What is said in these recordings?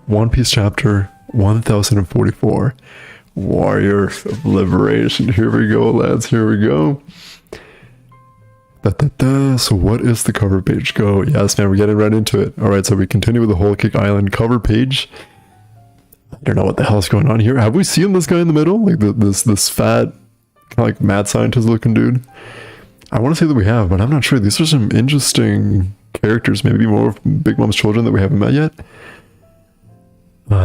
One Piece chapter 1044. Warriors of Liberation. Here we go, lads. Here we go. So what is the cover page? Go. Yes, man, we're getting right into it. Alright, so we continue with the Whole Cake Island cover page. I don't know what the hell's going on here. Have we seen this guy in the middle? Like this fat, kind of like mad scientist looking dude? I want to say that we have, but I'm not sure. These are some interesting characters. Maybe more of Big Mom's children that we haven't met yet.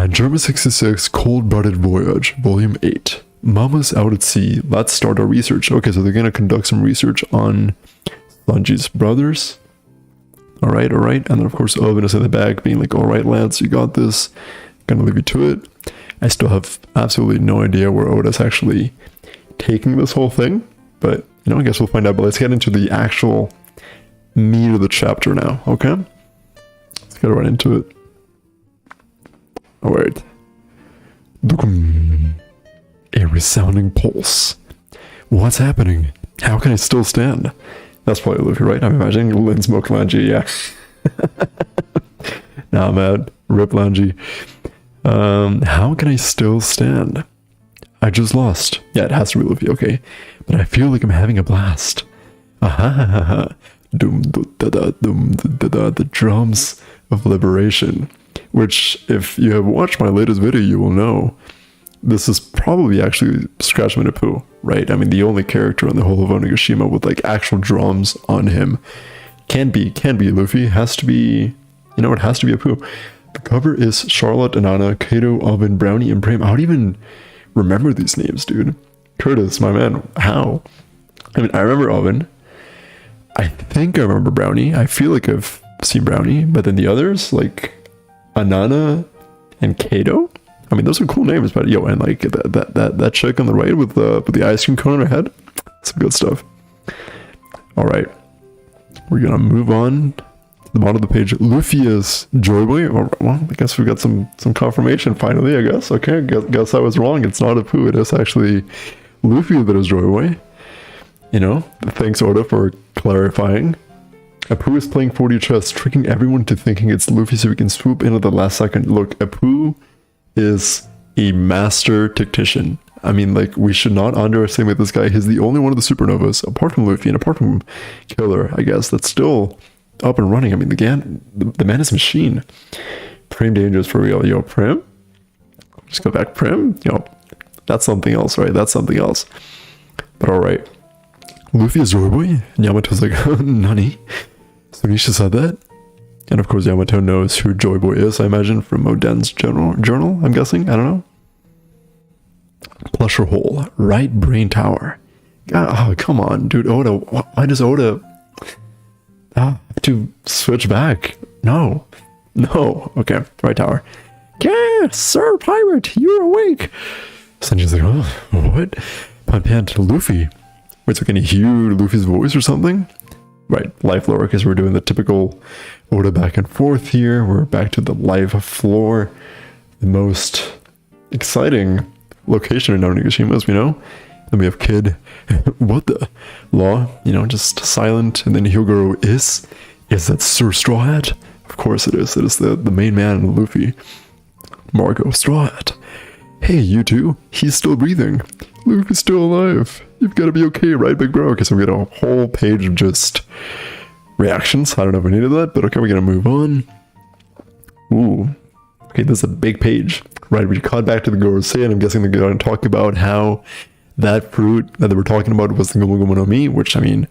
German 66 Cold-Blooded Voyage, Volume 8. Mama's out at sea. Let's start our research. Okay, so they're going to conduct some research on Sanji's brothers. Alright. And then, of course, Owen is in the back being like, alright, lads, you got this. Gonna leave you to it. I still have absolutely no idea where Oda's actually taking this whole thing. But, you know, I guess we'll find out. But let's get into the actual meat of the chapter now, okay? Let's get right into it. Alright. A resounding pulse. What's happening? How can I still stand? That's probably Luffy, right? I'm imagining Lin Smoke Langy, yeah. Nah, man. Rip Langy. How can I still stand? I just lost. Yeah, it has to be Luffy, okay. But I feel like I'm having a blast. Aha. Doom da da doom da da, the drums of liberation. Which, if you have watched my latest video, you will know this is probably actually Scratch Poo, right? I mean, the only character on the whole of Onigashima with like actual drums on him can be Luffy. Has to be, you know, it has to be a Pooh. The cover is Charlotte, Anana, Kaido, Oven, Brownie, and Prem. I don't even remember these names, dude. Curtis, my man, how? I mean, I remember Oven. I think I remember Brownie. I feel like I've seen Brownie, but then the others, like Anana and Kaido. I mean, those are cool names, but yo, and like that chick on the right with the ice cream cone on her head, some good stuff. All right, we're gonna move on to the bottom of the page. Luffy is Joy Boy. Well, I guess we got some confirmation finally. I guess. Okay, guess I was wrong. It's not a Pooh. It is actually Luffy that is Joy Boy. You know, thanks Oda for clarifying. Apu is playing 40 chess, tricking everyone to thinking it's Luffy so we can swoop in at the last second. Look, Apu is a master tactician. I mean, like, we should not underestimate this guy. He's the only one of the supernovas, apart from Luffy and apart from Killer, I guess, that's still up and running. I mean, the man is a machine. Prim dangerous for real. Yo, Prim? Just go back, Prim? Yo, that's something else, right? That's something else. But alright. Luffy is Joy Boy? And Yamato's like, Nani? So Nisha said that? And of course Yamato knows who Joy Boy is, I imagine, from Oden's journal, I'm guessing? I don't know. Pleasure Hole. Right Brain Tower. Oh, come on, dude. Oda. Why does Oda have to switch back? No. Okay, Right Tower. Yeah, Sir Pirate, you're awake. Sanji's like, oh, what? Pan to Luffy. Wait, so can he hear Luffy's voice or something? Right, life lore, because we're doing the typical Oda back and forth here. We're back to the live floor. The most exciting location in Onigashima, as we know. Then we have Kid. What the? Law, you know, just silent. And then Hyogoro is that Sir Straw Hat? Of course it is. It is the main man in Luffy. Marco Straw Hat. Hey, you two. He's still breathing. Luffy's still alive. You've got to be okay, right, big bro? Okay, so we got a whole page of just reactions. I don't know if we needed that, but okay, we're gonna move on. Ooh. Okay, this is a big page. Right, we cut back to the Gorosei, and I'm guessing they're gonna talk about how that fruit that they were talking about was the Gomu Gomu no Mi, which, I mean,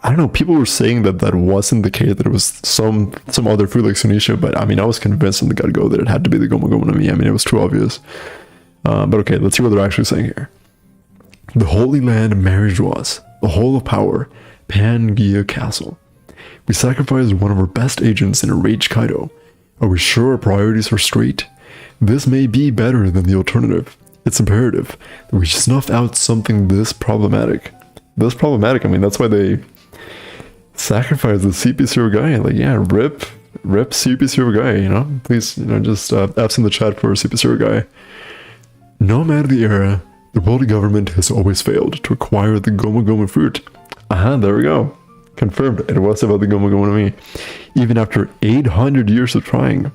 I don't know, people were saying that wasn't the case, that it was some other fruit like Sunisha, but I mean, I was convinced from the get-go that it had to be the Gomu Gomu no Mi. I mean, it was too obvious. But okay, let's see what they're actually saying here. The Holy Land marriage was the whole of power, Pangaea Castle. We sacrificed one of our best agents in a rage Kaido. Are we sure our priorities are straight? This may be better than the alternative. It's imperative that we snuff out something this problematic. I mean, that's why they sacrificed the CP0 guy. Like, yeah, rip CP0 guy, you know? Please, you know, just apps in the chat for CP0 guy. No matter the era, the world government has always failed to acquire the Gomu Gomu fruit. There we go. Confirmed, it was about the Gomu Gomu no Mi. Even after 800 years of trying.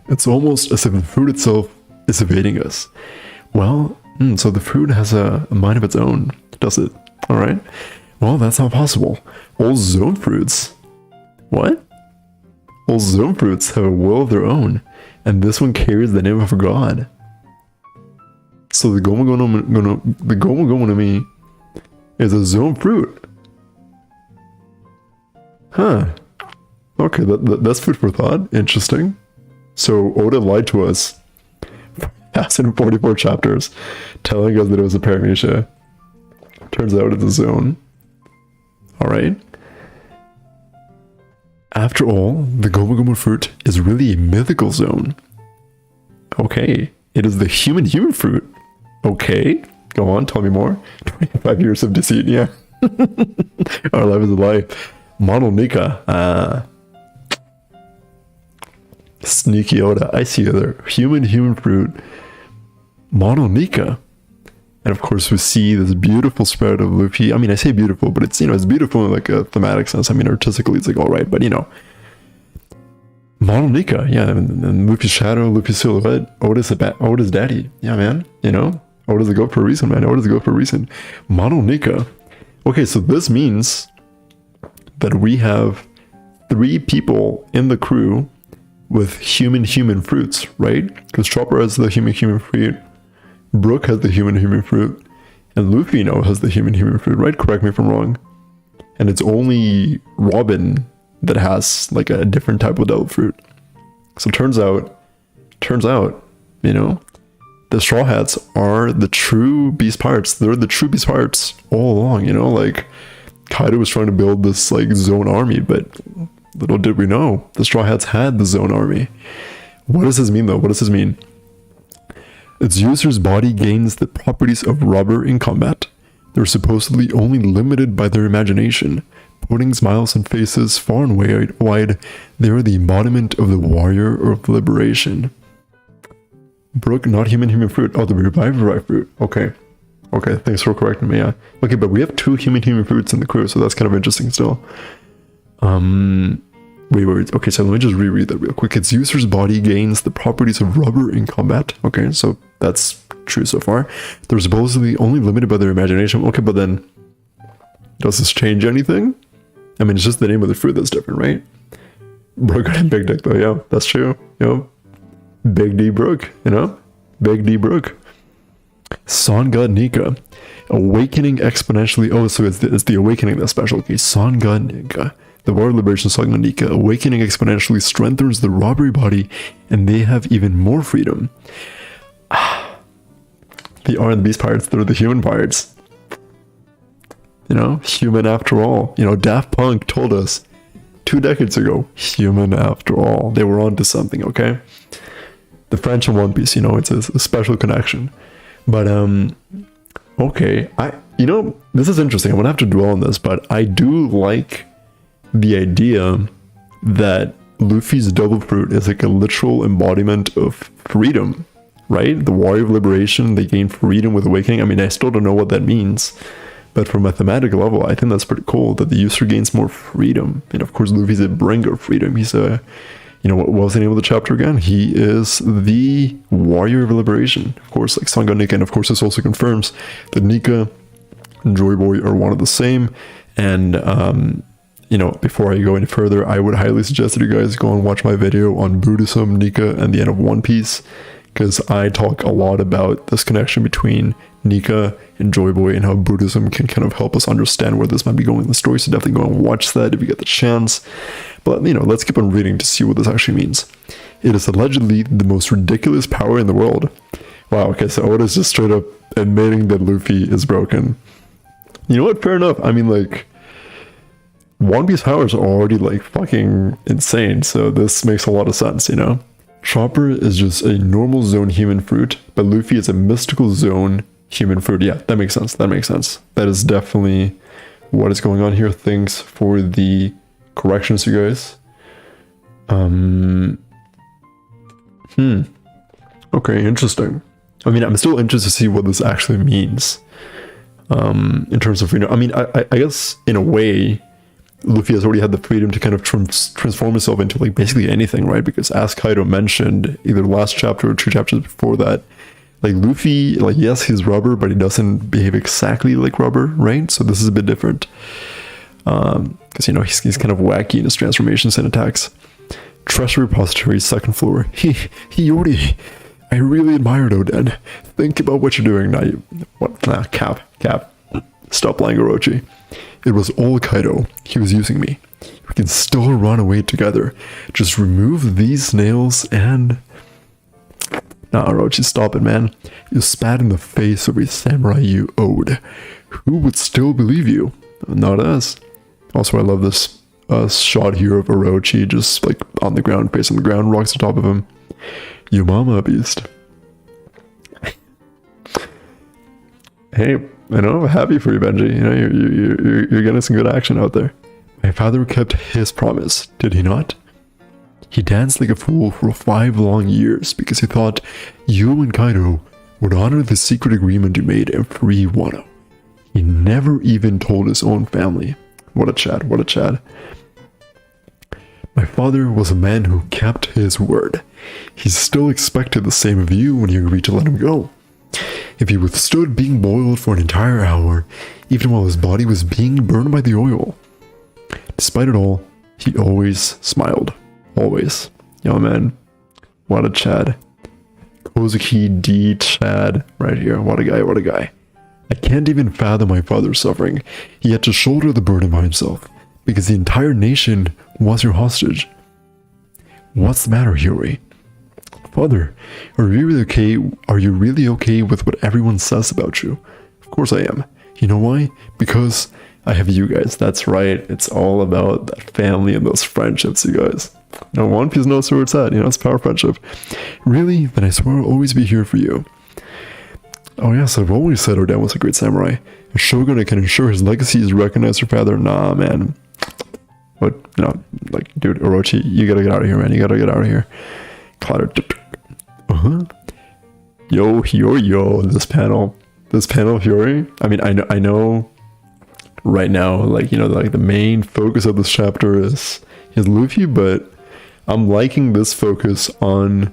It's almost as if the fruit itself is evading us. Well, so the fruit has a mind of its own, does it? Alright. Well, that's not possible. All zone fruits. What? All zone fruits have a will of their own, and this one carries the name of a god. So the Gomu Gomu no Mi is a zone fruit. Huh. Okay, that's food for thought. Interesting. So Oda lied to us for 44 chapters, telling us that it was a paramecia. Turns out it's a zone. Alright. After all, the Gomu Gomu fruit is really a mythical zone. Okay. It is the human fruit. Okay. Go on, tell me more. 25 years of deceit, yeah. Our life is a lie. Mono Nika. Sneaky Oda. I see you there. Human fruit. Mono Nika. And of course we see this beautiful spread of Luffy. I mean, I say beautiful, but it's, it's beautiful in like a thematic sense. I mean, artistically it's like alright, but Mono Nika, yeah, and Luffy's shadow, Luffy's silhouette, Oda's daddy. Yeah, man, Oda's a goat for a reason, man. Oda's a goat for a reason. Mono Nika. Okay, so this means that we have 3 people in the crew with human fruits, right? Because Chopper has the human fruit, Brook has the human fruit, and Luffy now has the human fruit, right? Correct me if I'm wrong. And it's only Robin that has like a different type of devil fruit. So turns out, the Straw Hats are the true Beast Pirates. They're the true Beast Pirates all along, like Kaido was trying to build this like zone army, but little did we know, the Straw Hats had the zone army. What does this mean though? What does this mean? Its user's body gains the properties of rubber in combat. They're supposedly only limited by their imagination. Putting smiles on faces far and wide, they are the embodiment of the warrior of liberation. Brook, not human fruit. Oh, the revived fruit. Okay, thanks for correcting me, yeah. Okay, but we have 2 human fruits in the crew, so that's kind of interesting still. Wait. Okay, so let me just reread that real quick. Its user's body gains the properties of rubber in combat. Okay, so that's true so far. They're supposedly only limited by their imagination. Okay, but then does this change anything? I mean, it's just the name of the fruit that's different, right? Brook got a big dick though, yeah, that's true. Big D Brook, Big D Brook. Sun God Nika. Awakening exponentially. Oh, so it's the awakening that's special. Okay, Sun God Nika. The War of Liberation Song of Nika. Awakening exponentially strengthens the robbery body, and they have even more freedom. They aren't the Beast Pirates, they're the human pirates. Human after all. Daft Punk told us 2 decades ago, human after all. They were onto something, okay? The French and One Piece, it's a special connection. But, okay. This is interesting. I'm gonna have to dwell on this, but I do like the idea that Luffy's double fruit is like a literal embodiment of freedom, right? The warrior of liberation, they gain freedom with awakening. I mean, I still don't know what that means, but from a thematic level, I think that's pretty cool that the user gains more freedom. And of course, Luffy's a bringer of freedom. He's a, what was the name of the chapter again? He is the warrior of liberation. Of course, like Sangha Nika, and of course, this also confirms that Nika and Joy Boy are one of the same. And, before I go any further, I would highly suggest that you guys go and watch my video on Buddhism, Nika, and the end of One Piece, because I talk a lot about this connection between Nika and Joy Boy and how Buddhism can kind of help us understand where this might be going in the story. So definitely go and watch that if you get the chance. But, let's keep on reading to see what this actually means. It is allegedly the most ridiculous power in the world. Wow, okay, so Oda's just straight up admitting that Luffy is broken. You know what? Fair enough. I mean, like, One Piece powers are already like fucking insane, so this makes a lot of sense, Chopper is just a normal zone human fruit, but Luffy is a mystical zone human fruit. Yeah, that makes sense. That is definitely what is going on here. Thanks for the corrections, you guys. Okay, interesting. I mean, I'm still interested to see what this actually means. In terms of, I mean, I guess in a way, Luffy has already had the freedom to kind of transform himself into like basically anything, right? Because as Kaido mentioned, either last chapter or 2 chapters before that, like Luffy, like yes, he's rubber, but he doesn't behave exactly like rubber, right? So this is a bit different. Because, you know, he's kind of wacky in his transformations and attacks. Treasure repository, 2nd floor. Hiyori, I really admired Oden. Think about what you're doing now. What? Nah, Cap. Stop lying, Orochi. It was all Kaido. He was using me. We can still run away together. Just remove these nails and... Nah, Orochi, stop it, man. You spat in the face of a samurai you owed. Who would still believe you? Not us. Also, I love this shot here of Orochi just like on the ground, facing the ground, rocks on top of him. Your mama, beast. Hey, I know, I'm happy for you, Benji. You know, you're getting some good action out there. My father kept his promise, did he not? He danced like a fool for 5 long years because he thought you and Kaido would honor the secret agreement you made and free Wano. He never even told his own family. What a Chad, what a Chad. My father was a man who kept his word. He still expected the same of you when you agreed to let him go. If he withstood being boiled for an entire hour, even while his body was being burned by the oil. Despite it all, he always smiled. Always. Yo, man. What a Chad. Kozuki D. Chad right here. What a guy, what a guy. I can't even fathom my father's suffering. He had to shoulder the burden by himself, because the entire nation was your hostage. What's the matter, Hiyori? Father, are you really okay with what everyone says about you? Of course I am. You know why? Because I have you guys. That's right. It's all about that family and those friendships, you guys. No, One Piece knows where it's at. You know, it's power friendship. Really? Then I swear I'll always be here for you. Oh yes, I've always said Oden was a great samurai. A shogun that can ensure his legacy is recognized your father. Nah, man. But, you know, like, dude, Orochi, you gotta get out of here, man. You gotta get out of here. Clatter. Yo, Hiyori, this panel, Hiyori. I mean, I know right now, like, you know, like the main focus of this chapter is Luffy, but I'm liking this focus on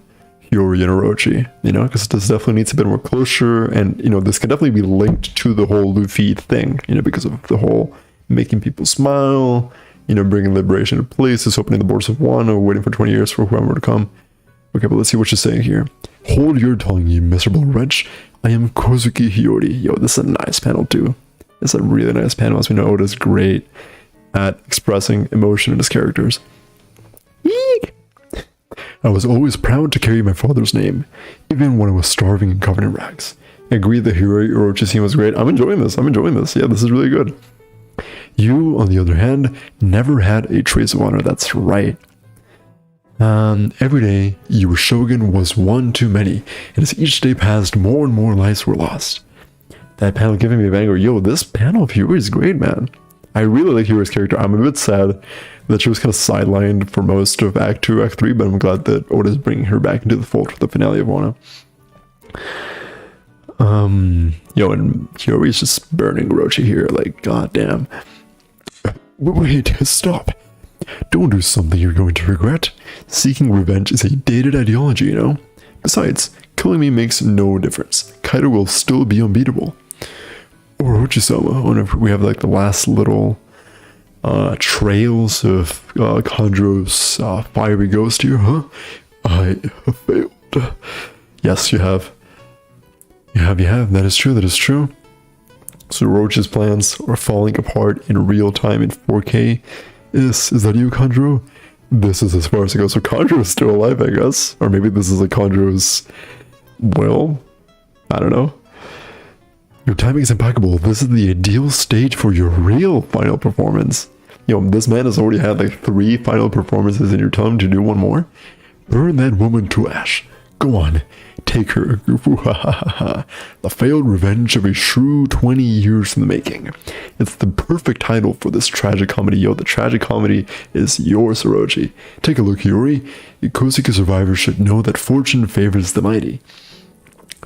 Hiyori and Orochi, you know, because this definitely needs a bit more closure, and, you know, this can definitely be linked to the whole Luffy thing, you know, because of the whole making people smile, you know, bringing liberation to places, opening the borders of Wano, waiting for 20 years for whoever to come. Okay, but let's see what she's saying here. Hold your tongue, you miserable wretch. I am Kozuki Hiyori. Yo, this is a nice panel too. It's a really nice panel. As we know, Oda's great at expressing emotion in his characters. Eek! I was always proud to carry my father's name, even when I was starving and covered in rags. I agree that Hiyori Orochi scene was great. I'm enjoying this. Yeah, this is really good. You, on the other hand, never had a trace of honor. That's right. Every day, your shogun was one too many, and as each day passed, more and more lives were lost. That panel giving me a banger. Yo, this panel of Hiyori is great, man. I really like Hiyori's character. I'm a bit sad that she was kind of sidelined for most of Act 2, Act 3, but I'm glad that Oda's bringing her back into the fold for the finale of Wano. Yo, and Hiyori's just burning Orochi here, like, goddamn. Wait, stop. Don't do something you're going to regret. Seeking revenge is a dated ideology, you know? Besides, killing me makes no difference. Kaido will still be unbeatable. Orochi-sama, whenever we have like the last little trails of Kanjo's fiery ghost here, huh? I have failed. Yes, you have. You have. That is true. So Orochi's plans are falling apart in real time in 4K. Is that you, Kanjo? This is as far as it goes. So Kanjo is still alive, I guess. Or maybe this is like Kanjo's will. I don't know. Your timing is impeccable. This is the ideal stage for your real final performance. Yo, this man has already had like 3 final performances and you're telling him to do one more? Burn that woman to ash. Go on. Take her. The failed revenge of a shrew 20 years in the making. It's the perfect title for this tragic comedy. Yo, the tragic comedy is yours, Orochi. Take a look, Hiyori. Kozuki survivors should know that fortune favors the mighty.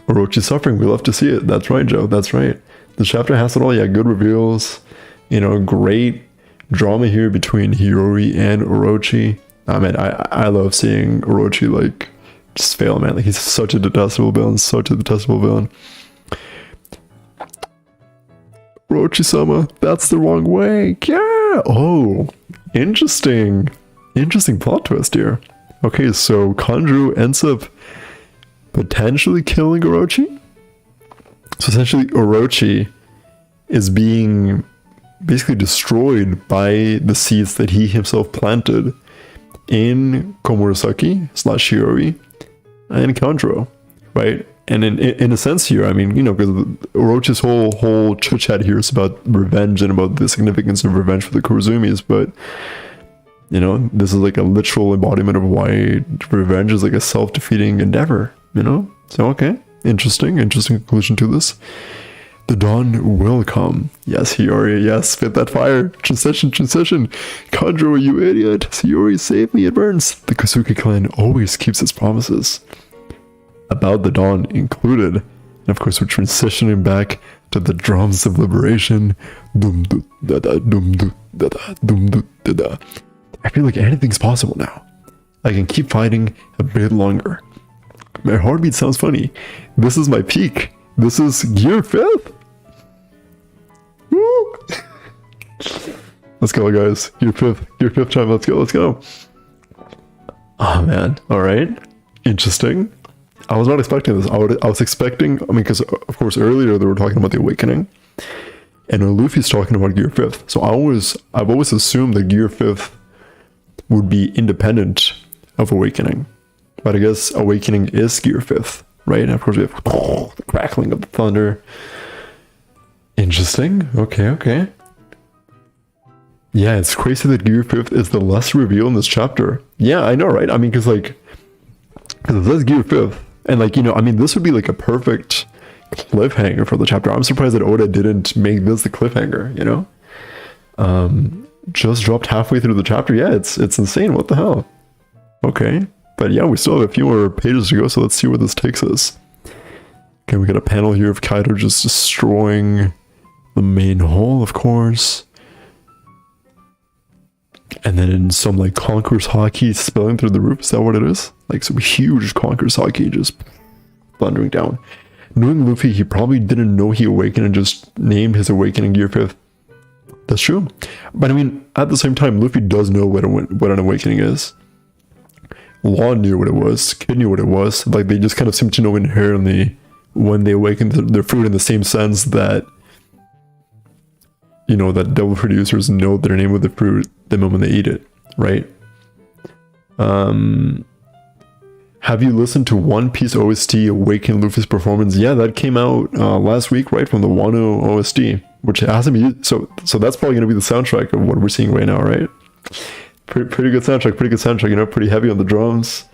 Orochi's suffering. We love to see it. That's right, Joe. That's right. The chapter has it all. Yeah, good reveals. You know, great Drama here between Hiyori and Orochi. I mean, I love seeing Orochi like just fail, man. Like he's such a detestable villain, such a detestable villain. Orochi-sama, that's the wrong way. Yeah. Oh, interesting. Interesting plot twist here. Okay, so Kanjuro ends up potentially killing Orochi. So essentially, Orochi is being basically destroyed by the seeds that he himself planted in Komurasaki / Hiyori and Kanjuro, right? And in a sense here, I mean, you know, because Orochi's whole chit chat here is about revenge and about the significance of revenge for the Kurozumis, but you know, this is like a literal embodiment of why revenge is like a self-defeating endeavor, you know? So okay, interesting conclusion to this. The dawn will come. Yes, Hiyori, yes, spit that fire. Transition. Kanjuro, you idiot. Hiyori, save me, it burns. The Kosuke clan always keeps its promises. About the dawn included. And of course, we're transitioning back to the drums of liberation. Dum du da da dum du da da dum du da da. I feel like anything's possible now. I can keep fighting a bit longer. My heartbeat sounds funny. This is my peak. This is gear 5th. Woo! Let's go, guys. Gear 5th time. Let's go. Oh man. All right. Interesting. I was not expecting this. I was expecting, I mean, because of course earlier they were talking about the awakening, and Luffy's talking about gear 5th. So I've always assumed that gear 5th would be independent of awakening, but I guess awakening is gear 5th, right? And of course we have the crackling of the thunder. Interesting. Okay. Yeah, it's crazy that gear 5th is the less reveal in this chapter. Yeah, I know, right? I mean, because it says gear 5th, and like, you know, I mean, this would be like a perfect cliffhanger for the chapter. I'm surprised that Oda didn't make this the cliffhanger, you know? Just dropped halfway through the chapter. Yeah, it's insane. What the hell? Okay, but yeah, we still have a few more pages to go, so let's see where this takes us. Okay, we got a panel here of Kaido just destroying the main hall, of course, and then in some like Conqueror's Haki spilling through the roof. Is that what it is? Like some huge Conqueror's Haki just thundering down. Knowing Luffy, he probably didn't know he awakened and just named his awakening gear 5th. That's true. But I mean, at the same time, Luffy does know what an awakening is. Law knew what it was. Kid knew what it was. Like, they just kind of seem to know inherently when they awaken their fruit, in the same sense that, you know, that devil producers know their name of the fruit the moment they eat it, right? Have you listened to One Piece OST Awaken Luffy's performance? Yeah, that came out last week, right, from the Wano OST, which hasn't been, so that's probably going to be the soundtrack of what we're seeing right now, right? Pretty good soundtrack, you know, pretty heavy on the drums.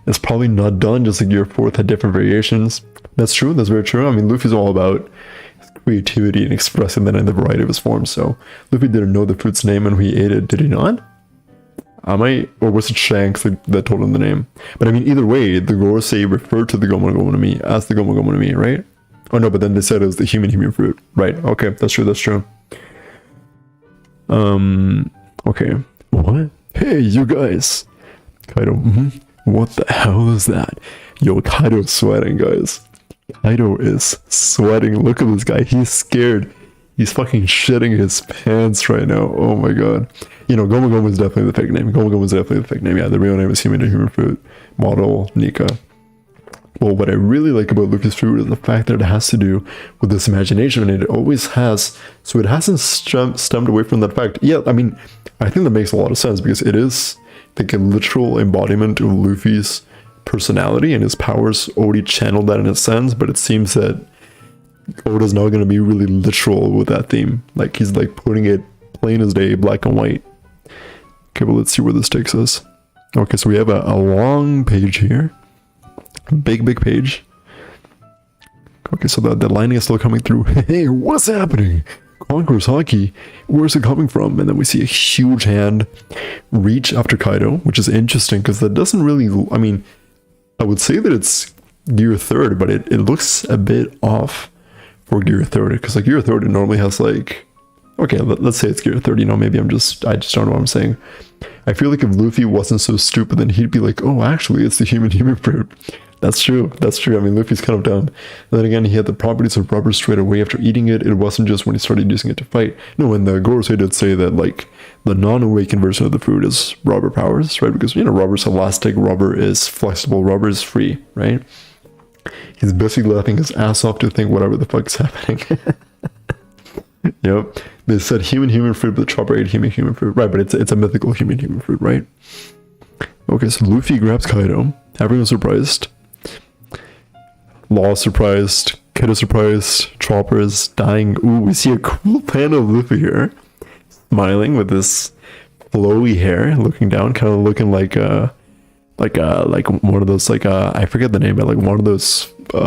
It's probably not done, just like Gear 4th had different variations. That's true, that's very true. I mean, Luffy's all about creativity and expressing that in the variety of his forms, so Luffy didn't know the fruit's name when he ate it, did he not? Or was it Shanks that told him the name? But I mean, either way, the Gorosei referred to the Gomu no Mi as the Gomu no Mi, right? Oh no, but then they said it was the human fruit. Right, okay, that's true. Okay. What? Hey, you guys! Kaido, what the hell is that? Yo, Kaido's sweating, guys. Kaido is sweating. Look at this guy, he's scared. He's fucking shitting his pants right now. Oh my god. You know, Gomu Gomu is definitely the fake name. Yeah, the real name is human fruit. Model Nika. Well, what I really like about Luffy's fruit is the fact that it has to do with this imagination, and it always has. So it hasn't stemmed away from that fact. Yeah, I mean, I think that makes a lot of sense, because it is like a literal embodiment of Luffy's personality, and his powers already channeled that in a sense, but it seems that Oda's now going to be really literal with that theme. Like, he's like putting it plain as day, black and white. Okay, well, let's see where this takes us. Okay, so we have a long page here. Big page. Okay, so the lining is still coming through. Hey, what's happening? Conqueror's Haki, where's it coming from? And then we see a huge hand reach after Kaido, which is interesting, because that doesn't really, I mean, I would say that it's Gear 3rd, but it looks a bit off for Gear 3rd, because like Gear 3rd, it normally has like Okay, let's say it's gear 30. Maybe I just don't know what I'm saying. I feel like if Luffy wasn't so stupid, then he'd be like, oh, actually, it's the human fruit. That's true. I mean, Luffy's kind of dumb. And then again, he had the properties of rubber straight away after eating it. It wasn't just when he started using it to fight. No, and the Gorosei did say that, like, the non-awakened version of the fruit is rubber powers, right? Because, rubber's elastic, rubber is flexible, rubber is free, right? He's basically laughing his ass off to think whatever the fuck is happening. Yep. They said human fruit, but the chopper ate human fruit. Right, but it's a mythical human fruit, right? Okay, so Luffy grabs Kaido. Everyone's surprised. Law surprised. Kaido surprised. Chopper is dying. Ooh, we see a cool panel of Luffy here. Smiling with this flowy hair, looking down, kind of looking like one of those, I forget the name, but like one of those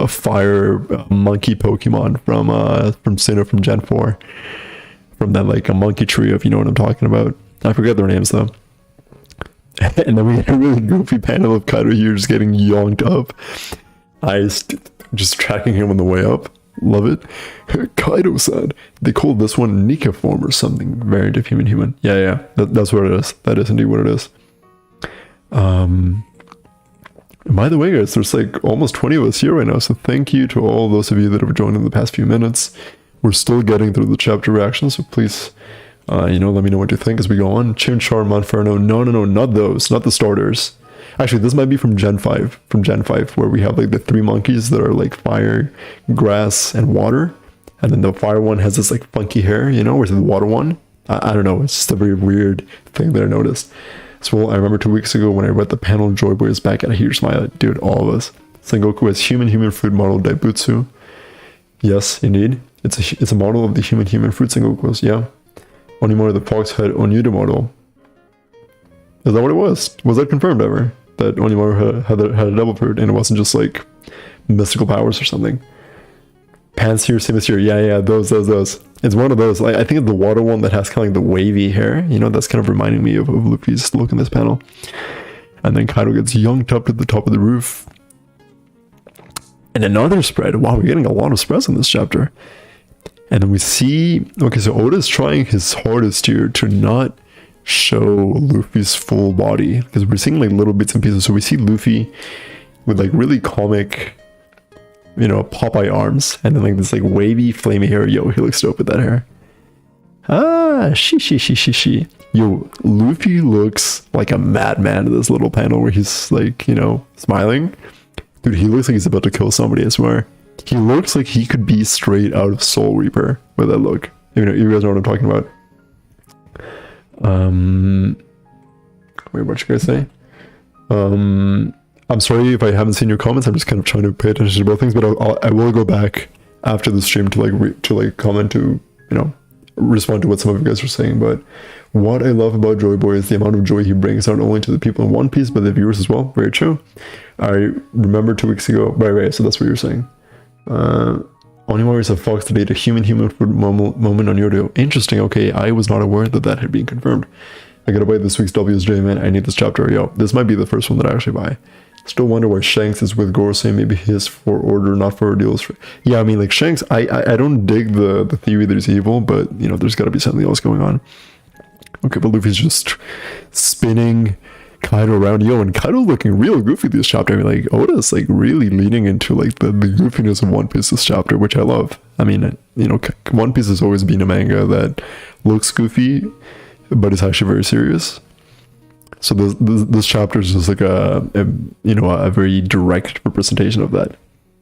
fire monkey Pokemon from Sinnoh from Gen 4. From that, like, a monkey trio, if you know what I'm talking about. I forget their names, though. And then we had a really goofy panel of Kaido here just getting yonked up. Just tracking him on the way up. Love it. Kaido-san. They called this one Nika form or something. Variant of human. Yeah. That's what it is. That is indeed what it is. By the way, guys, there's like almost 20 of us here right now, so thank you to all those of you that have joined in the past few minutes. We're still getting through the chapter reactions, so please, let me know what you think as we go on. Chinchar, Monferno, no, not those, not the starters. Actually, this might be from Gen 5, where we have like the 3 monkeys that are like fire, grass, and water. And then the fire one has this like funky hair, whereas the water one, I don't know, it's just a very weird thing that I noticed. So I remember 2 weeks ago when I read the panel, Joy Boy is back, and I hear smile, dude, all of us. Sengoku has human fruit model Daibutsu. Yes, indeed. It's a model of the human fruit Sengoku's, yeah. Onimori the fox had Onyuda model. Is that what it was? Was that confirmed ever? That Onimori had a double fruit and it wasn't just like mystical powers or something? Pants here, same as here. Yeah, those. It's one of those. I think it's the water one that has kind of like the wavy hair. That's kind of reminding me of Luffy's look in this panel. And then Kaido gets yonked up to the top of the roof. And another spread. Wow, we're getting a lot of spreads in this chapter. And then we see, okay, so Oda's trying his hardest here to not show Luffy's full body, because we're seeing like little bits and pieces. So we see Luffy with like really comic, Popeye arms, and then like this like wavy, flamey hair. Yo, he looks dope with that hair. She. Yo, Luffy looks like a madman in this little panel where he's like, smiling. Dude, he looks like he's about to kill somebody, I swear. He looks like he could be straight out of Soul Reaper with that look. You guys know what I'm talking about. Wait, what you guys say? I'm sorry if I haven't seen your comments. I'm just kind of trying to pay attention to both things, but I will go back after the stream to comment to, respond to what some of you guys are saying. But what I love about Joy Boy is the amount of joy he brings, not only to the people in One Piece, but the viewers as well. Very true. I remember 2 weeks ago, right, so that's what you're saying. Onimori is a fox to date a human fruit moment on Yodo. Interesting. Okay, I was not aware that had been confirmed. I gotta buy this week's WSJ, man. I need this chapter. Yo, this might be the first one that I actually buy. Still wonder why Shanks is with Gorosei. Maybe his for order, not for ordeals. Yeah, I mean, like Shanks, I don't dig the theory that he's evil, but there's got to be something else going on. Okay, but Luffy's just spinning Kaido around. Yo, and Kaido looking real goofy this chapter. I mean, like Oda's like really leaning into like the goofiness of One Piece this chapter, which I love. I mean, One Piece has always been a manga that looks goofy, but it's actually very serious. So this chapter is just like a very direct representation of that.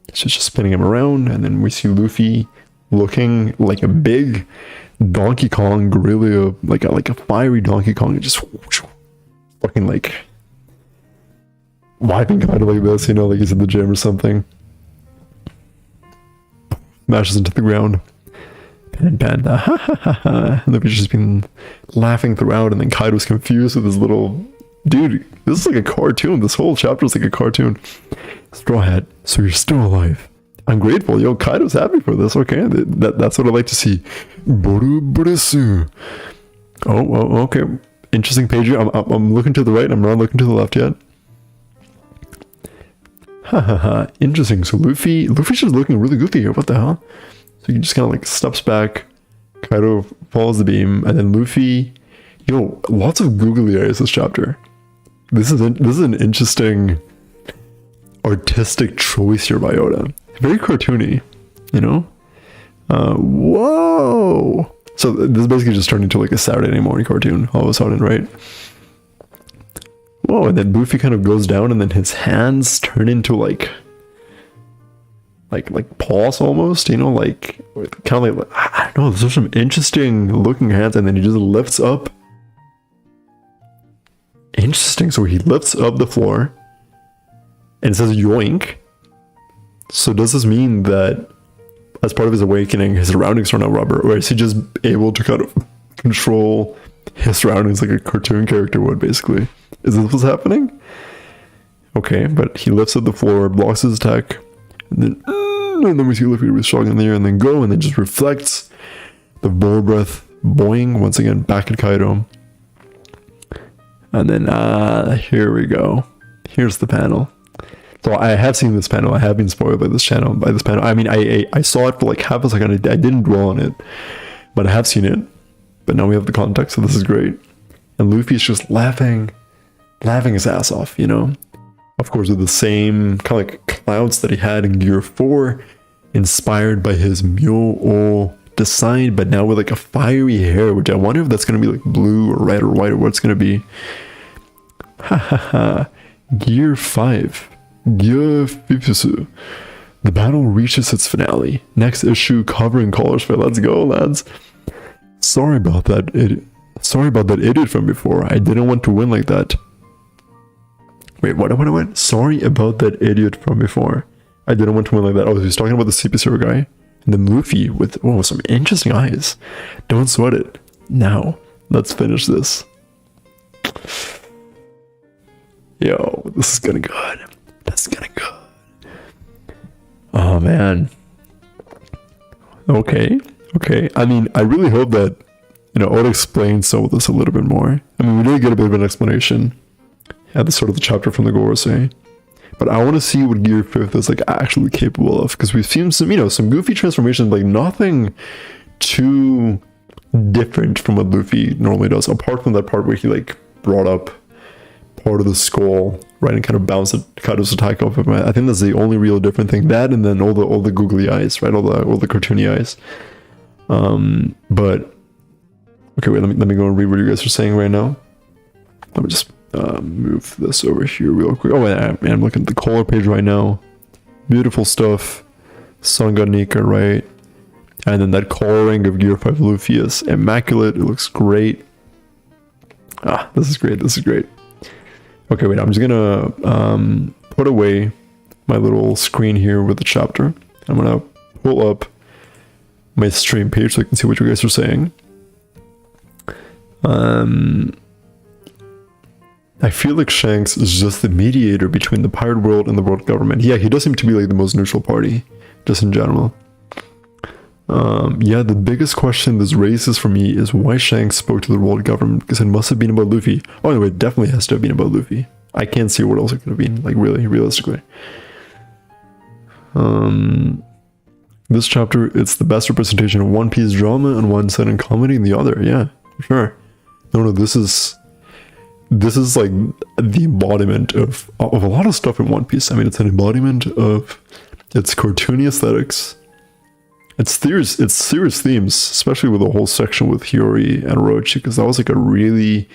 It's just spinning him around, and then we see Luffy looking like a big Donkey Kong gorilla, like a fiery Donkey Kong, and just fucking like wiping kind of like this, like he's in the gym or something. Smashes into the ground. Pan. And Luffy's just been laughing throughout, and then Kaido's confused with his little dude. This is like a cartoon. This whole chapter is like a cartoon. Straw Hat, so you're still alive. I'm grateful. Yo, Kaido's happy for this. Okay, that's what I like to see. Oh, okay. Interesting page here. I'm looking to the right. I'm not looking to the left yet. Interesting. So Luffy's just looking really goofy here. What the hell? So he just kind of like steps back, Kaido follows the beam, and then Luffy. Yo, lots of googly eyes this chapter. This is an interesting artistic choice here by Oda. Very cartoony, you know. Whoa! So this is basically just turned into like a Saturday morning cartoon all of a sudden, right? Whoa! And then Luffy kind of goes down, and then his hands turn into like paws almost, you know, like kind of like I don't know. There's some interesting looking hands, and then he just lifts up. Interesting. So he lifts up the floor, and it says yoink. So does this mean that as part of his awakening, his surroundings are now rubber, or is he just able to kind of control his surroundings like a cartoon character would, basically? Is this what's happening? Okay, but he lifts up the floor, blocks his attack, and then we see Luffy with Shogun in the air, and then go, and then just reflects the ball breath, boing, once again, back at Kaido. And then, here we go. Here's the panel. So I have seen this panel. I have been spoiled by this panel. I mean, I saw it for like half a second. I didn't dwell on it, but I have seen it. But now we have the context, so this is great. And Luffy's just laughing his ass off, you know? Of course, with the same kind of like clouds that he had in Gear 4, inspired by his Myo-O design, but now with like a fiery hair, which I wonder if that's going to be like blue or red or white or what it's going to be. Ha ha ha. Gear 5. Gear 5. The battle reaches its finale. Next issue, covering colors for let's go, lads. Sorry about that idiot from before. I didn't want to win like that. Wait, what? Sorry about that idiot from before. I didn't want to win like that. Oh, he's talking about the CP0 guy. And then Luffy with, some interesting eyes. Don't sweat it. Now, let's finish this. Yo, this is getting good. That's getting good. Oh, man. Okay. I mean, I really hope that, Oda explains some of this a little bit more. I mean, we did get a bit of an explanation at the start of the chapter from the Gorosei. But I want to see what Gear 5 is like actually capable of, because we've seen some goofy transformations, like nothing too different from what Luffy normally does, apart from that part where he like brought up part of the skull, right, and kind of bounced Kaido's attack off of him. I think that's the only real different thing. That, and then all the googly eyes, right, all the cartoony eyes. But okay, wait, let me go and read what you guys are saying right now. Let me just move this over here real quick. Oh, man, I'm looking at the color page right now. Beautiful stuff. Sanganika, right? And then that coloring of Gear 5 Luffy is immaculate. It looks great. This is great. Okay, wait, I'm just gonna put away my little screen here with the chapter. I'm gonna pull up my stream page so I can see what you guys are saying. I feel like Shanks is just the mediator between the pirate world and the world government. Yeah, he does seem to be like the most neutral party, just in general. Yeah, the biggest question this raises for me is why Shanks spoke to the world government, because it must have been about Luffy. Oh, anyway, it definitely has to have been about Luffy. I can't see what else it could have been, like really, realistically. This chapter, it's the best representation of One Piece drama on one side and comedy in the other. Yeah, for sure. No, this is like the embodiment of a lot of stuff in One Piece. I mean, it's an embodiment of its cartoony aesthetics. It's serious themes, especially with the whole section with Hiyori and Orochi, because that was like a really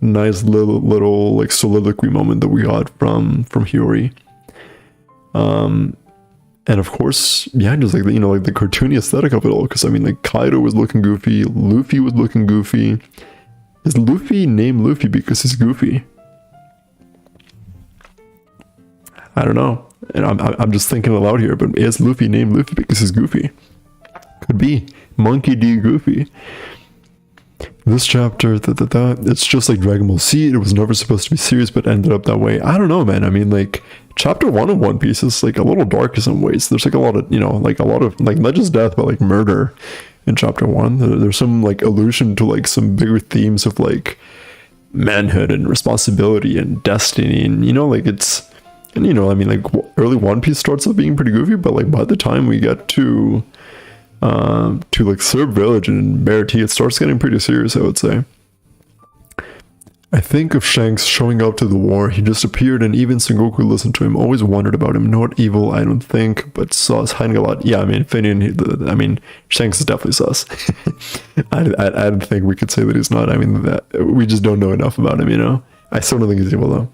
nice little like soliloquy moment that we got from Hiyori. And of course, yeah, just like like the cartoony aesthetic of it all. Because I mean, like Kaido was looking goofy, Luffy was looking goofy. Is Luffy named Luffy because he's goofy? I don't know, and I'm just thinking aloud here. But is Luffy named Luffy because he's goofy? Could be Monkey D. Goofy. This chapter, it's just like Dragon Ball Z. It was never supposed to be serious, but ended up that way. I don't know, man. I mean, like chapter 1 of One Piece is like a little dark in some ways. There's like a lot of not just death, but like murder in chapter 1. There's some like allusion to like some bigger themes of like manhood and responsibility and destiny, and like it's, and I mean, like early One Piece starts off being pretty goofy, but like by the time we get to to like Serb village and bear tea, it starts getting pretty serious, I would say. I think of Shanks showing up to the war. He just appeared and even Sengoku listened to him. Always wondered about him. Not evil, I don't think, but sus. Hiding a lot. Yeah, I mean, Finian, Shanks is definitely sus. I don't think we could say that he's not. I mean, we just don't know enough about him, you know? I still don't think he's evil, though.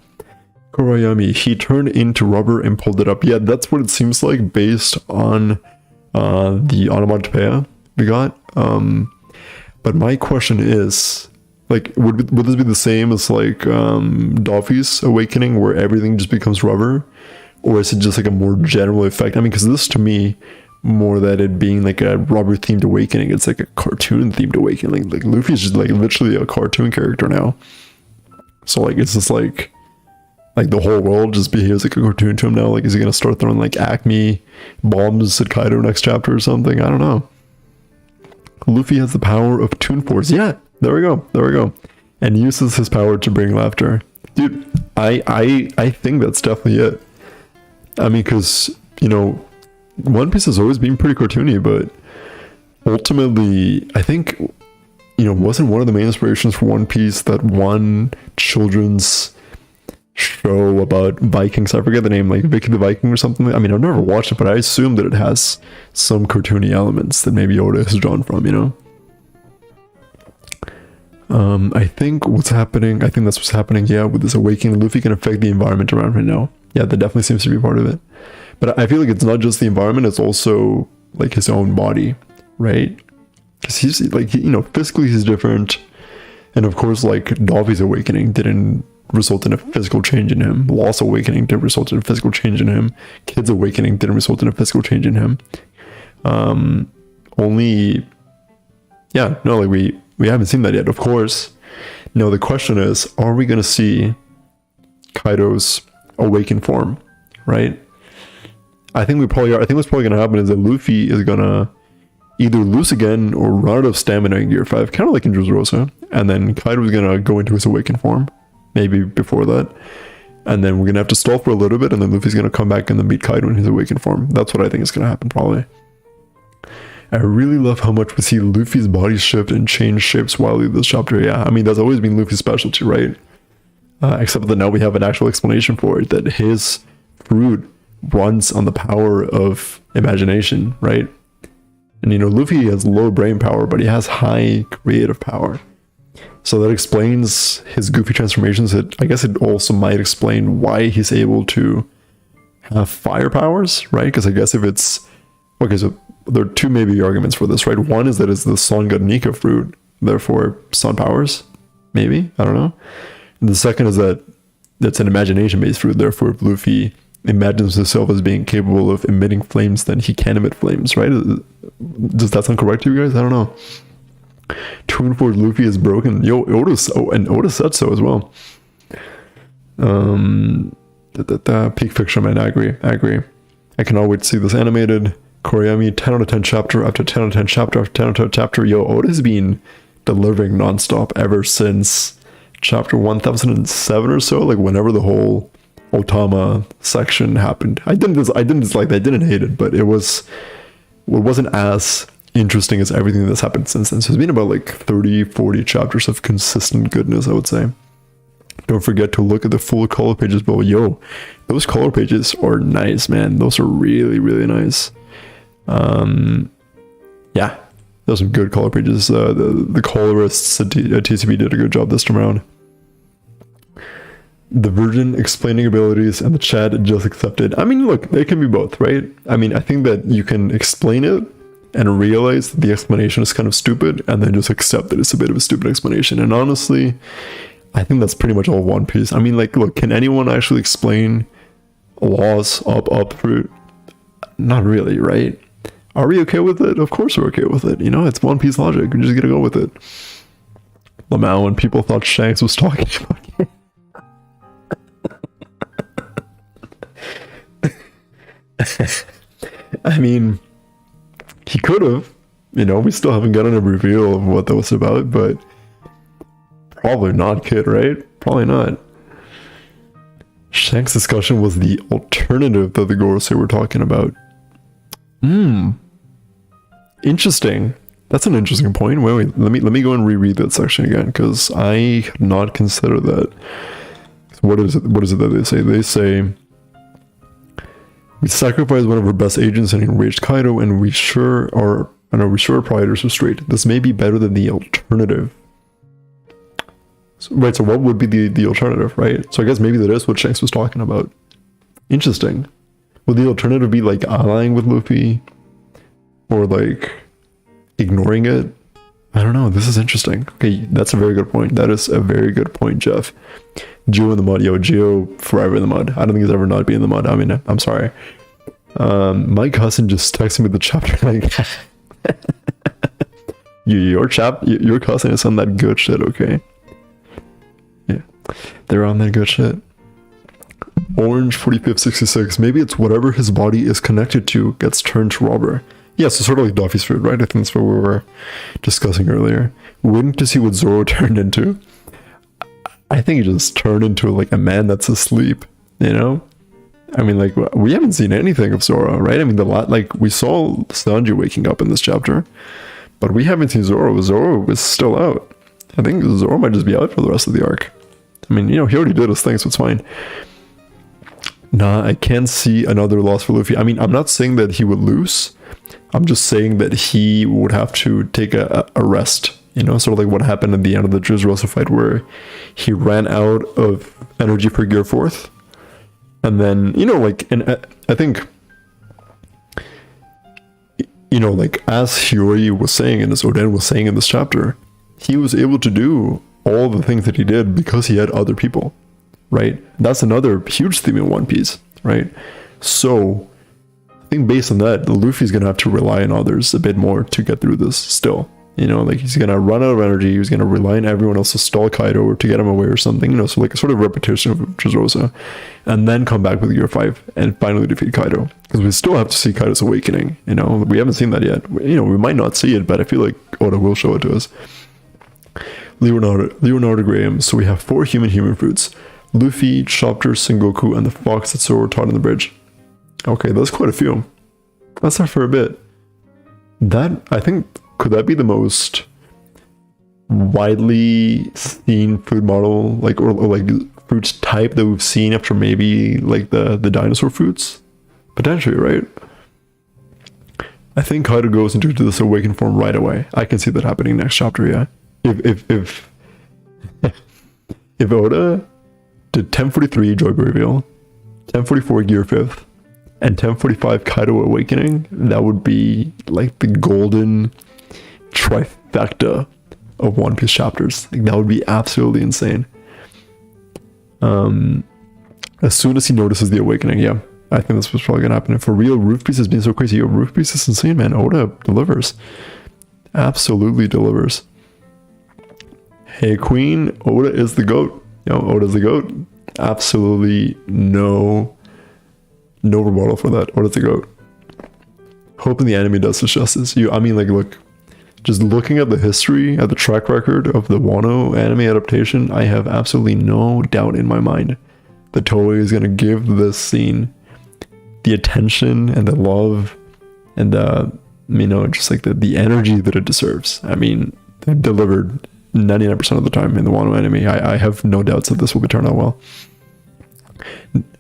Kurayami, he turned into rubber and pulled it up. Yeah, that's what it seems like based on the onomatopoeia we got. But my question is, like, would this be the same as like Doffy's awakening, where everything just becomes rubber, or is it just like a more general effect? I mean, because this to me, more that it being like a rubber themed awakening, it's like a cartoon themed awakening. Like Luffy's just like literally a cartoon character now. So like it's just like the whole world just behaves like a cartoon to him now. Like, is he gonna start throwing like Acme bombs at Kaido next chapter or something? I don't know. Luffy has the power of Toon Force. Yeah, there we go. And uses his power to bring laughter. Dude, I think that's definitely it. I mean, because, you know, One Piece has always been pretty cartoony, but ultimately, I think, you know, wasn't one of the main inspirations for One Piece that one children's show about Vikings, I forget the name, like Vicky the Viking or something. I mean, I've never watched it, but I assume that it has some cartoony elements that maybe Oda has drawn from, you know? I think that's what's happening, yeah, with this awakening. Luffy can affect the environment around right now. Yeah, that definitely seems to be part of it. But I feel like it's not just the environment, it's also like his own body, right? Because he's like, you know, physically he's different. And of course, like Doffy's awakening didn't result in a physical change in him. Lost awakening didn't result in a physical change in him. Kid's awakening didn't result in a physical change in him. We haven't seen that yet, of course. No, the question is, are we going to see Kaido's awakened form, right? I think we probably are. I think what's probably going to happen is that Luffy is going to either lose again or run out of stamina in Gear 5, kind of like in Dressrosa. And then Kaido is going to go into his awakened form, maybe before that. And then we're going to have to stall for a little bit, and then Luffy's going to come back and then beat Kaido in his awakened form. That's what I think is going to happen, probably. I really love how much we see Luffy's body shift and change shapes while in this chapter. Yeah, I mean, that's always been Luffy's specialty, right? Except that now we have an actual explanation for it, that his fruit runs on the power of imagination, right? And, you know, Luffy has low brain power, but he has high creative power. So that explains his goofy transformations. I guess it also might explain why he's able to have fire powers, right? Because I guess if it's... Okay, so there are two maybe arguments for this, right? One is that it's the Son God Nika fruit, therefore sun powers, maybe, I don't know. And the second is that it's an imagination-based fruit, therefore if Luffy imagines himself as being capable of emitting flames, then he can emit flames, right? Does that sound correct to you guys? I don't know. Toon Force Luffy is broken. Yo, Oda said so as well. Peak fiction, man, I agree. I cannot wait to see this animated. Kurayami, 10 out of 10 chapter after 10 out of 10 chapter after 10 out of 10 chapter. Yo, Oda's been delivering nonstop ever since chapter 1007 or so, like whenever the whole Otama section happened. I didn't dislike that, I didn't hate it, but it wasn't as interesting as everything that's happened since then. So it's been about like 30-40 chapters of consistent goodness, I would say. Don't forget to look at the full color pages below. Yo, those color pages are nice, man. Those are really, really nice. Yeah, those are good color pages. The colorists at TCB did a good job this time around. The Virgin explaining abilities and the chat just accepted. I mean, look, they can be both, right? I mean, I think that you can explain it and realize that the explanation is kind of stupid, and then just accept that it's a bit of a stupid explanation. And honestly, I think that's pretty much all One Piece. I mean, like, look, can anyone actually explain laws up through? Not really, right? Are we okay with it? Of course we're okay with it. You know, it's One Piece logic. We're just gonna go with it. Lamau, when people thought Shanks was talking about it. I mean, he could have. You know, we still haven't gotten a reveal of what that was about, but probably not, kid, right? Probably not. Shanks' discussion was the alternative that the Gorosei were talking about. Interesting. That's an interesting point. Wait. Let me go and reread that section again, because I had not considered that. What is it? What is it that they say? They say, we sacrificed one of our best agents and enraged Kaido, and we sure our priors are straight. This may be better than the alternative. Right, so what would be the alternative, right? So I guess maybe that is what Shanks was talking about. Interesting. Would the alternative be like allying with Luffy? Or like ignoring it? I don't know, this is interesting. Okay, that's a very good point. That is a very good point, Jeff. Geo in the mud. Yo, Geo forever in the mud. I don't think he's ever not been in the mud. I mean, I'm sorry. My cousin just texted me the chapter like your cousin is on that good shit, okay? Yeah, they're on that good shit. Orange 4566. Maybe it's whatever his body is connected to gets turned to rubber. Yeah, so sort of like Duffy's fruit, right? I think that's what we were discussing earlier. Waiting to see what Zoro turned into. I think he just turned into like a man that's asleep, you know? I mean, like, we haven't seen anything of Zoro, right? I mean, like, we saw Sanji waking up in this chapter, but we haven't seen Zoro. Zoro is still out. I think Zoro might just be out for the rest of the arc. I mean, you know, he already did his thing, so it's fine. Nah, I can't see another loss for Luffy. I mean, I'm not saying that he would lose. I'm just saying that he would have to take a rest, you know, sort of like what happened at the end of the Dressrosa fight, where he ran out of energy for Gear 4th. And then, you know, like, and I think, you know, like, as Hiyori was saying, and as Oden was saying in this chapter, he was able to do all the things that he did because he had other people, right? That's another huge theme in One Piece, right? So I think based on that, Luffy's gonna have to rely on others a bit more to get through this still. You know, like, he's gonna run out of energy, he's gonna rely on everyone else to stall Kaido or to get him away or something, you know, so like a sort of repetition of Dressrosa, and then come back with Gear 5 and finally defeat Kaido. Because we still have to see Kaido's awakening, you know, we haven't seen that yet. You know, we might not see it, but I feel like Oda will show it to us. Leonardo Graham. So we have 4 human fruits. Luffy, Chopper, Sengoku, and the fox that Zoro taught on the bridge. Okay, that's quite a few. That's not for a bit. That, I think, could that be the most widely seen food model, like, or like fruit type that we've seen after maybe like the dinosaur fruits? Potentially, right? I think Kaido goes into this awakened form right away. I can see that happening next chapter, yeah. If Oda did 1043 Joyboy reveal, 1044 Gear 5th, and 1045 Kaido awakening, that would be like the golden trifecta of One Piece chapters. Like, that would be absolutely insane. As soon as he notices the awakening, yeah, I think that's what's probably gonna happen. And for real, Roof Piece has been so crazy. Yo, Roof Piece is insane, man. Oda delivers. Absolutely delivers. Hey Queen, Oda is the GOAT. Yo, Oda's the GOAT. Absolutely no rebuttal for that. Oda's the GOAT. Hoping the anime does this justice. I mean, like, look, just looking at the history, at the track record of the Wano anime adaptation, I have absolutely no doubt in my mind that Toei is going to give this scene the attention and the love and you know, just like the energy that it deserves. I mean, they delivered 99% of the time in the Wano anime. I have no doubts that this will be turned out well.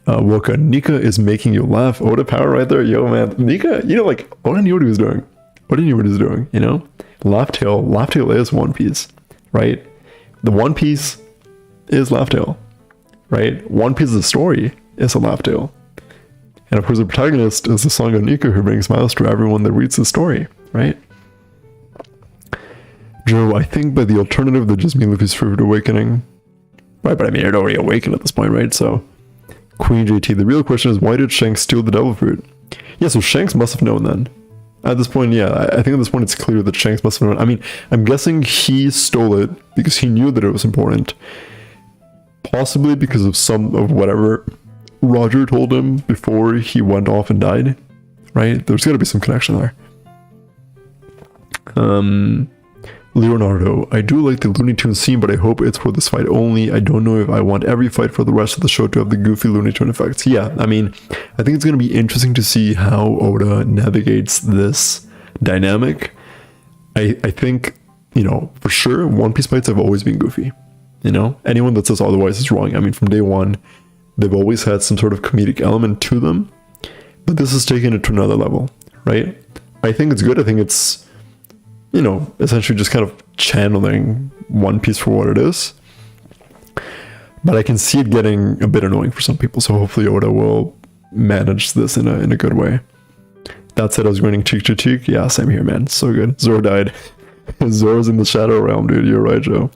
Woka, Nika is making you laugh. Oda power right there. Yo, man. Nika, you know, like, Oda knew what he was doing. Oda knew what he was doing, you know? Laugh Tale is One Piece, right? The One Piece is Laugh Tale, right? One Piece of the story is a Laugh Tale. And of course, the protagonist is the song of Nika, who brings smiles to everyone that reads the story, right? Joe, I think by the alternative, that just mean Luffy's fruit awakening. Right, but I mean, it already awakened at this point, right? So, Queen JT, the real question is, why did Shanks steal the devil fruit? Yeah, so Shanks must have known then. At this point, yeah, I think at this point it's clear that Shanks must have known. I mean, I'm guessing he stole it because he knew that it was important. Possibly because of some of whatever Roger told him before he went off and died, right? There's got to be some connection there. Leonardo, I do like the Looney Tunes scene, but I hope it's for this fight only. I don't know if I want every fight for the rest of the show to have the goofy Looney Tune effects. Yeah, I mean, I think it's going to be interesting to see how Oda navigates this dynamic. I think, you know, for sure, One Piece fights have always been goofy. You know, anyone that says otherwise is wrong. I mean, from day one, they've always had some sort of comedic element to them, but this has taken it to another level, right? I think it's good. I think it's, you know, essentially just kind of channeling One Piece for what it is. But I can see it getting a bit annoying for some people, so hopefully Oda will manage this in a good way. That said, I was grinning cheek to cheek. Yeah, same here, man. So good. Zoro died. Zoro's in the Shadow Realm, dude. You're right, Joe.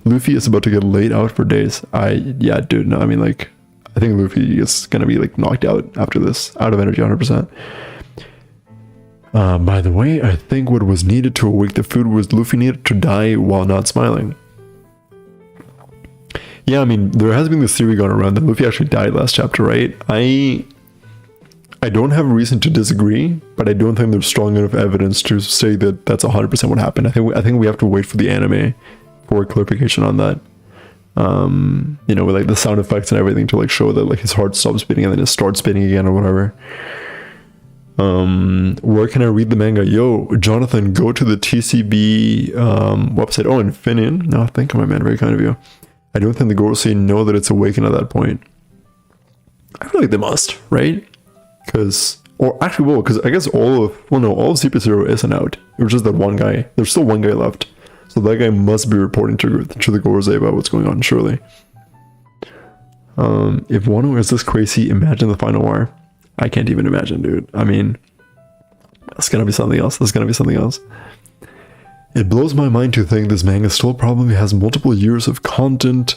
Luffy is about to get laid out for days. Yeah, dude. No, I mean, like, I think Luffy is gonna be like knocked out after this, out of energy, 100%. By the way, I think what was needed to awake the food was Luffy needed to die while not smiling. Yeah, I mean, there has been this theory going around that Luffy actually died last chapter, right? I don't have a reason to disagree, but I don't think there's strong enough evidence to say that that's 100% what happened. I think we have to wait for the anime for clarification on that. You know, with like the sound effects and everything to like show that like his heart stops beating and then it starts beating again or whatever. Where can I read the manga? Yo, Jonathan, go to the TCB website. Oh, and Finian. No, thank you, my man. Very kind of you. I don't think the Gorosei know that it's awakened at that point. I feel like they must, right? Because, or actually, well, because I guess all of Super Zero isn't out. It was just that one guy. There's still one guy left. So that guy must be reporting to the Gorosei about what's going on, surely. If Wano is this crazy, imagine the final war. I can't even imagine, dude. I mean, that's gonna be something else. That's gonna be something else. It blows my mind to think this manga still probably has multiple years of content.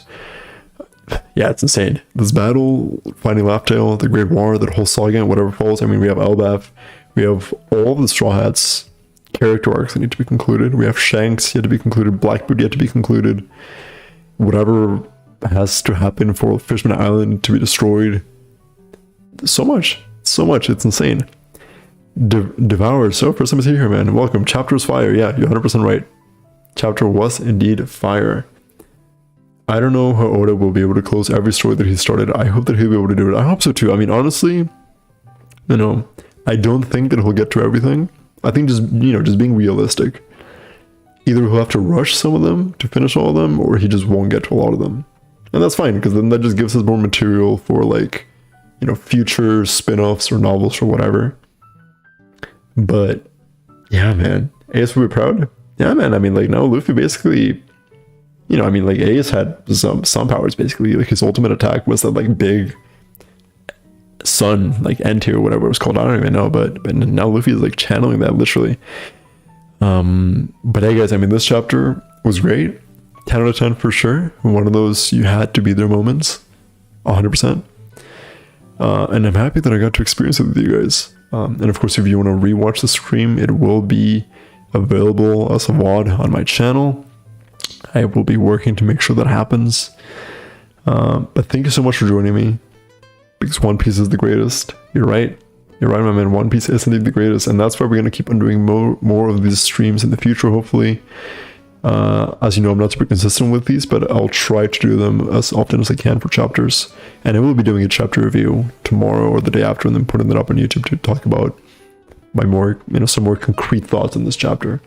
Yeah, it's insane. This battle, finding Laugh-Tale, the Great War, that whole saga, and whatever falls. I mean, we have Elbaf. We have all of the Straw Hats character arcs that need to be concluded. We have Shanks yet to be concluded. Blackbeard yet to be concluded. Whatever has to happen for Fishman Island to be destroyed. So much. So much. It's insane. Devoured. So first time I see you here, man. Welcome. Chapter was fire. Yeah, you're 100% right. Chapter was indeed fire. I don't know how Oda will be able to close every story that he started. I hope that he'll be able to do it. I hope so too. I mean, honestly, you know, I don't think that he'll get to everything. I think just, you know, just being realistic. Either he'll have to rush some of them to finish all of them, or he just won't get to a lot of them. And that's fine, because then that just gives us more material for, like, you know, future spin-offs or novels or whatever. But yeah, man, Ace will be proud. Yeah, man. I mean, like, now Luffy basically, you know, I mean, like, Ace had some powers basically. Like, his ultimate attack was that like big sun, like N tier, whatever it was called. I don't even know, but now Luffy is like channeling that literally. But hey, guys, I mean, this chapter was great. 10 out of 10 for sure. One of those you had to be there moments, 100%. And I'm happy that I got to experience it with you guys. And of course, if you want to rewatch the stream, it will be available as a VOD on my channel. I will be working to make sure that happens. But thank you so much for joining me, because One Piece is the greatest. You're right. You're right, my man. One Piece is indeed the greatest. And that's why we're going to keep on doing more of these streams in the future, hopefully. As you know, I'm not super consistent with these, but I'll try to do them as often as I can for chapters. And I will be doing a chapter review tomorrow or the day after, and then putting it up on YouTube to talk about my more, you know, some more concrete thoughts on this chapter.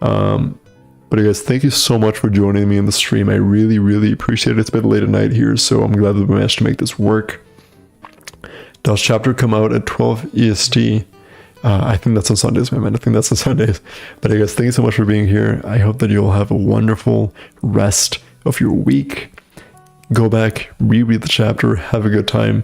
But guys, thank you so much for joining me in the stream. I really, really appreciate it. It's a bit late at night here, so I'm glad that we managed to make this work. Does chapter come out at 12 EST? I think that's on Sundays, my man. I think that's on Sundays. But I guess thank you so much for being here. I hope that you'll have a wonderful rest of your week. Go back, reread the chapter, have a good time.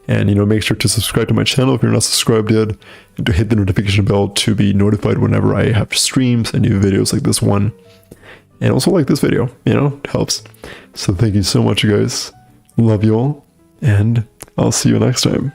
And, you know, make sure to subscribe to my channel if you're not subscribed yet. And to hit the notification bell to be notified whenever I have streams and new videos like this one. And also like this video, you know, it helps. So thank you so much, you guys. Love you all. And I'll see you next time.